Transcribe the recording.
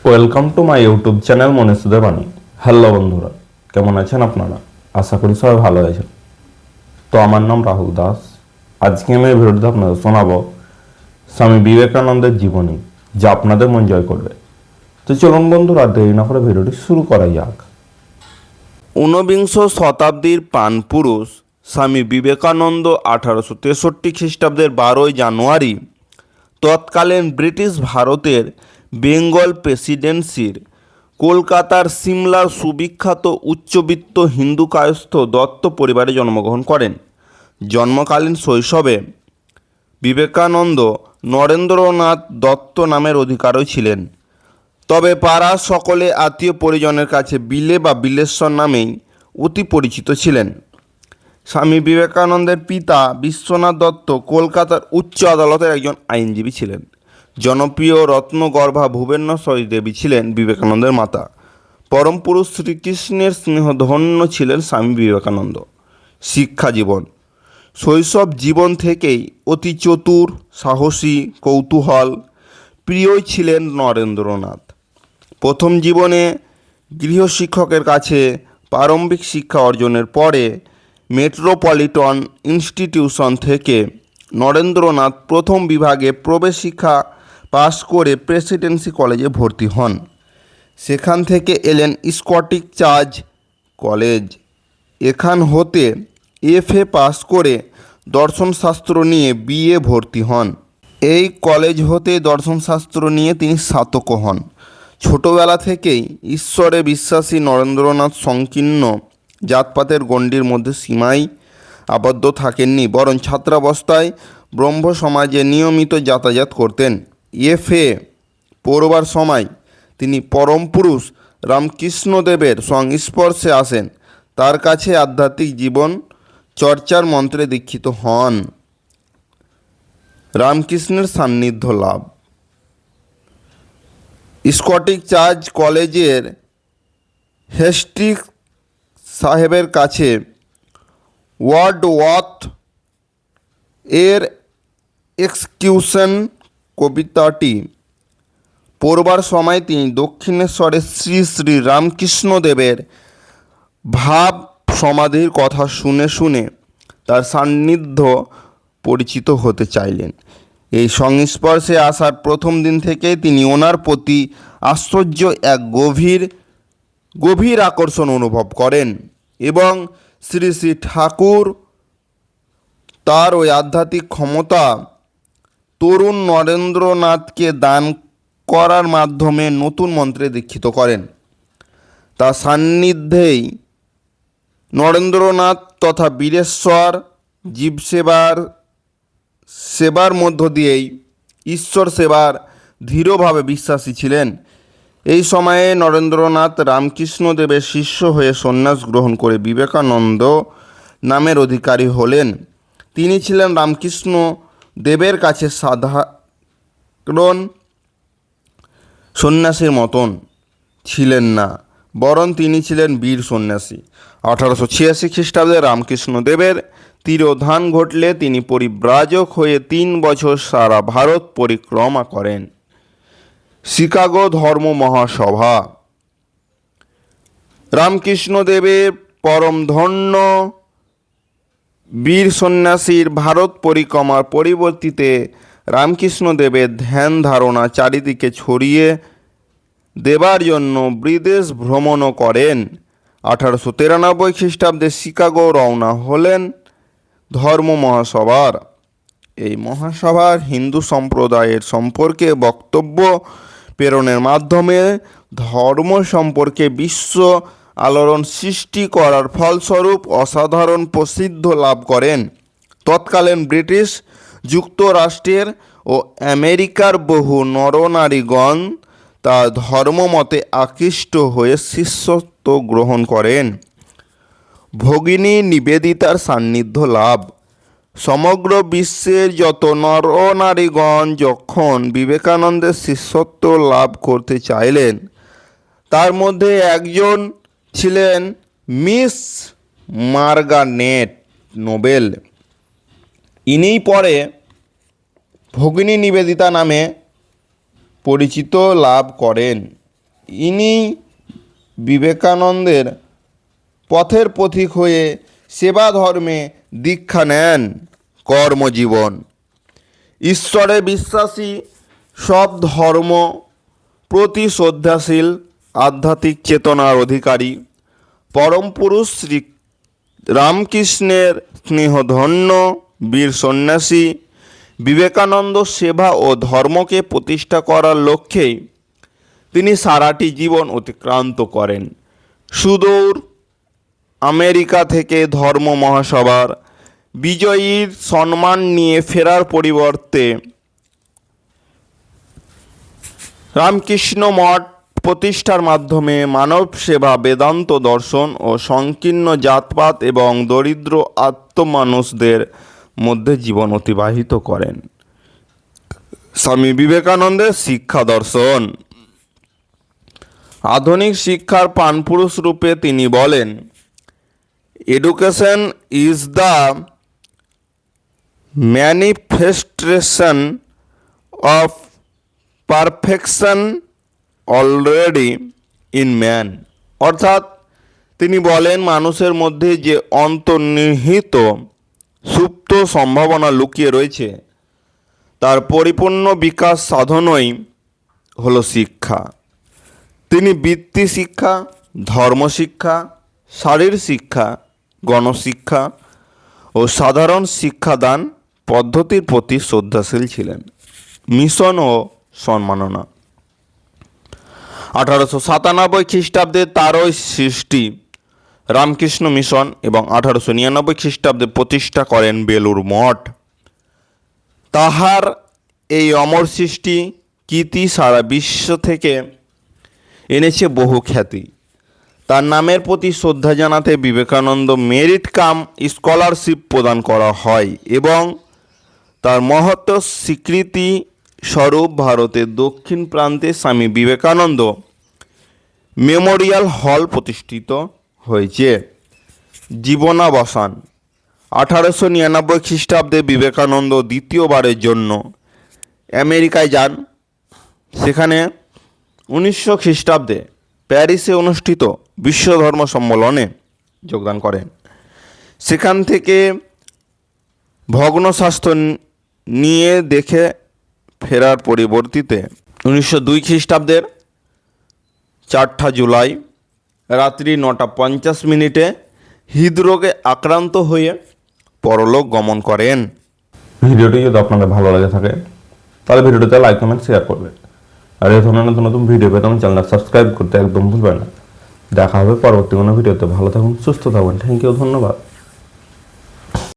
Welcome to my YouTube channel মনীষদের বাণী। Hello বন্ধুরা, কেমন আছেন আপনারা? আশা করি সবাই ভালো আছেন। তো আমার নাম রাহুল দাস। আজকে আমি এই ভিডিওতে আপনাদের শোনাবো স্বামী বিবেকানন্দের জীবনী, যা আপনাদের মন জয় করবে। তো চলুন বন্ধুরা, দেরি না করে ভিডিওটি শুরু করা যাক। ঊনবিংশ শতাব্দীর প্রাণপুরুষ স্বামী বিবেকানন্দ 1863 খ্রিস্টাব্দের 12ই জানুয়ারি তৎকালীন ব্রিটিশ ভারতের বেঙ্গল প্রেসিডেন্সির কলকাতার সিমলার সুবিখ্যাত উচ্চবিত্ত হিন্দু কায়স্থ দত্ত পরিবারে জন্মগ্রহণ করেন। জন্মকালীন শৈশবে বিবেকানন্দ নরেন্দ্রনাথ দত্ত নামের অধিকারী ছিলেন। তবে পাড়ার সকলে আত্মীয় পরিজনের কাছে বিলে বা বিলেশ্বর নামেই অতি পরিচিত ছিলেন। স্বামী বিবেকানন্দের পিতা বিশ্বনাথ দত্ত কলকাতার উচ্চ আদালতের একজন আইনজীবী ছিলেন। জনপ্রিয় রত্নগর্ভা ভুবনেশ্বরী দেবী ছিলেন বিবেকানন্দের মাতা। পরম পুরুষ শ্রীকৃষ্ণের স্নেহধন্য ছিলেন স্বামী বিবেকানন্দ। শিক্ষা জীবন: শৈশব জীবন থেকেই অতি চতুর, সাহসী, কৌতূহল প্রিয়ই ছিলেন নরেন্দ্রনাথ। প্রথম জীবনে গৃহশিক্ষকের কাছে প্রারম্ভিক শিক্ষা অর্জনের পরে মেট্রোপলিটন ইনস্টিটিউশন থেকে নরেন্দ্রনাথ প্রথম বিভাগে প্রবেশ শিক্ষা পাশ করে প্রেসিডেন্সি কলেজে ভর্তি হন। সেখান থেকে এলেন স্কটিশ চার্চ কলেজ। এখান হতে এফএ পাস করে দর্শনশাস্ত্র নিয়ে বিএ ভর্তি হন। এই কলেজ হতে দর্শনশাস্ত্র নিয়ে তিনি স্নাতকও হন। ছোটবেলা থেকেই ঈশ্বরে বিশ্বাসী নরেন্দ্রনাথ সংকীর্ণ জাতপাতের গণ্ডির মধ্যে সীমায় আবদ্ধ থাকেননি, বরং ছাত্রাবস্থায় ব্রহ্ম সমাজে নিয়মিত যাতায়াত করতেন। এফএ পড়বার সময় তিনি পরম পুরুষ রামকৃষ্ণদেবের সংস্পর্শে আসেন। তার কাছে আধ্যাত্মিক জীবন চর্চার মন্ত্রে দীক্ষিত হন। রামকৃষ্ণের সান্নিধ্য লাভ: স্কটিশ চার্চ কলেজের হেস্টিক সাহেবের কাছে ওয়ার্ডওয়ার্থ এর এক্সকিউশন কবিতাটি পড়বার সময় তিনি দক্ষিণেশ্বরে শ্রী শ্রী রামকৃষ্ণদেবের ভাব সমাধির কথা শুনে শুনে তার সান্নিধ্য পরিচিত হতে চাইলেন। এই সংস্পর্শে আসার প্রথম দিন থেকে তিনি ওনার প্রতি আশ্চর্য এক গভীর আকর্ষণ অনুভব করেন এবং শ্রী শ্রী ঠাকুর তার ওই আধ্যাত্মিক ক্ষমতা তরুণ নরেন্দ্রনাথকে দান করার মাধ্যমে নতুন মন্ত্রে দীক্ষিত করেন। তার সান্নিধ্যেই নরেন্দ্রনাথ তথা বীরেশ্বর সেবার মধ্য দিয়েই ঈশ্বর সেবার দৃঢ়ভাবে বিশ্বাসী ছিলেন। এই সময়ে নরেন্দ্রনাথ রামকৃষ্ণদেবের শিষ্য হয়ে সন্ন্যাস গ্রহণ করে বিবেকানন্দ নামের অধিকারী হলেন। তিনি ছিলেন রামকৃষ্ণ দেবের কাছে সাধারণ সন্ন্যাসীর মতন ছিলেন না, বরং তিনি ছিলেন বীর সন্ন্যাসী। 1886 খ্রিস্টাব্দে রামকৃষ্ণদেবের তিরোধান ঘটলে তিনি পরিব্রাজক হয়ে 3 বছর সারা ভারত পরিক্রমা করেন। শিকাগো ধর্ম মহাসভা: রামকৃষ্ণদেবের পরমধন্য বীর সন্ন্যাসীর ভারত পরিক্রমার পরিবর্তিতে রামকৃষ্ণদেবের ধ্যান ধারণা চারিদিকে ছড়িয়ে দেবার জন্য বিদেশ ভ্রমণও করেন। 1893 খ্রিস্টাব্দে শিকাগো রওনা হলেন ধর্ম মহাসভার। এই মহাসভার হিন্দু সম্প্রদায়ের সম্পর্কে বক্তব্য প্রেরণের মাধ্যমে ধর্ম সম্পর্কে বিশ্ব আলোড়ন সৃষ্টি করার ফলস্বরূপ অসাধারণ প্রসিদ্ধ লাভ করেন। তৎকালীন ব্রিটিশ যুক্তরাষ্ট্রের ও আমেরিকার বহু নরনারীগণ তার ধর্মমতে আকৃষ্ট হয়ে শিষ্যত্ব গ্রহণ করেন। ভগিনী নিবেদিতার সান্নিধ্য লাভ: সমগ্র বিশ্বের যত নরনারীগণ যখন বিবেকানন্দের শিষ্যত্ব লাভ করতে চাইলেন, তার মধ্যে একজন ছিলেন মিস মার্গারেট নোবেল। ইনিই পরে ভগিনী নিবেদিতা নামে পরিচিত লাভ করেন। ইনি বিবেকানন্দের পথের পথিক হয়ে সেবা ধর্মে দীক্ষা নেন। কর্মজীবন। ঈশ্বরে বিশ্বাসী, সব ধর্ম প্রতি শ্রদ্ধাশীল, আধ্যাত্মিক চেতনার অধিকারী, পরম পুরুষ শ্রী রামকৃষ্ণের স্নেহধন্য বীর সন্ন্যাসী বিবেকানন্দ সেবা ও ধর্মকে প্রতিষ্ঠা করার লক্ষ্যেই তিনি সারাটি জীবন অতিক্রান্ত করেন। সুদূর আমেরিকা থেকে ধর্ম মহাসভার বিজয়ীর সম্মান নিয়ে ফেরার পরিবর্তে রামকৃষ্ণ মঠ প্রতিষ্ঠার মাধ্যমে মানব সেবা, বেদান্ত দর্শন ও সংকীর্ণ জাতপাত এবং দরিদ্র আত্মমানুষদের মধ্যে জীবন অতিবাহিত করেন। স্বামী বিবেকানন্দের শিক্ষা দর্শন। আধুনিক শিক্ষার প্রাণপুরুষ রূপে তিনি বলেন, education is the manifestation of perfection already in man. অর্থাৎ তিনি বলেন, মানুষের মধ্যে যে অন্তর্নিহিত সুপ্ত সম্ভাবনা লুকিয়ে রয়েছে তার পরিপূর্ণ বিকাশ সাধনই হলো শিক্ষা। তিনি বৃত্তি শিক্ষা, ধর্মশিক্ষা, শারীর শিক্ষা, গণশিক্ষা ও সাধারণ শিক্ষাদান পদ্ধতির প্রতি শ্রদ্ধাশীল ছিলেন। মিশন ও সম্মাননা। 1897 খ্রিস্টাব্দে তারই সৃষ্টি রামকৃষ্ণ মিশন এবং 1899 খ্রিস্টাব্দে প্রতিষ্ঠা করেন বেলুড় মঠ। তাহার এই অমর সৃষ্টি কীর্তি সারা বিশ্ব থেকে এনেছে বহু খ্যাতি। তার নামের প্রতি শ্রদ্ধা জানাতে বিবেকানন্দ মেরিট কাম স্কলারশিপ প্রদান করা হয় এবং তার মহত্ব স্বীকৃতি স্বরূপ ভারতের দক্ষিণ প্রান্তে স্বামী বিবেকানন্দ মেমোরিয়াল হল প্রতিষ্ঠিত হয়েছে। জীবনাবসান। 1899 খ্রিস্টাব্দে বিবেকানন্দ দ্বিতীয়বারের জন্য আমেরিকায় যান। সেখানে 1900 খ্রিস্টাব্দে প্যারিসে অনুষ্ঠিত বিশ্ব ধর্ম সম্মেলনে যোগদান করেন। সেখান থেকে ভগ্নস্বাস্থ্য নিয়ে দেখে ফেরার পরিবর্তিতে 1902 খ্রিস্টাব্দের 4 জুলাই রাত্রি 9:50 হৃদরোগে আক্রান্ত হয়ে পরলোক গমন করেন। ভিডিওটি যদি আপনাদের ভালো লাগে থাকে তাহলে ভিডিওতে লাইক, কমেন্ট, শেয়ার করবে। আর এই ধরনের নতুন নতুন ভিডিও পেতে আমার চ্যানেলটা সাবস্ক্রাইব করতে একদম ভুলবেন না। দেখা হবে পরবর্তী কোনো ভিডিওতে। ভালো থাকুন, সুস্থ থাকুন। থ্যাংক ইউ, ধন্যবাদ।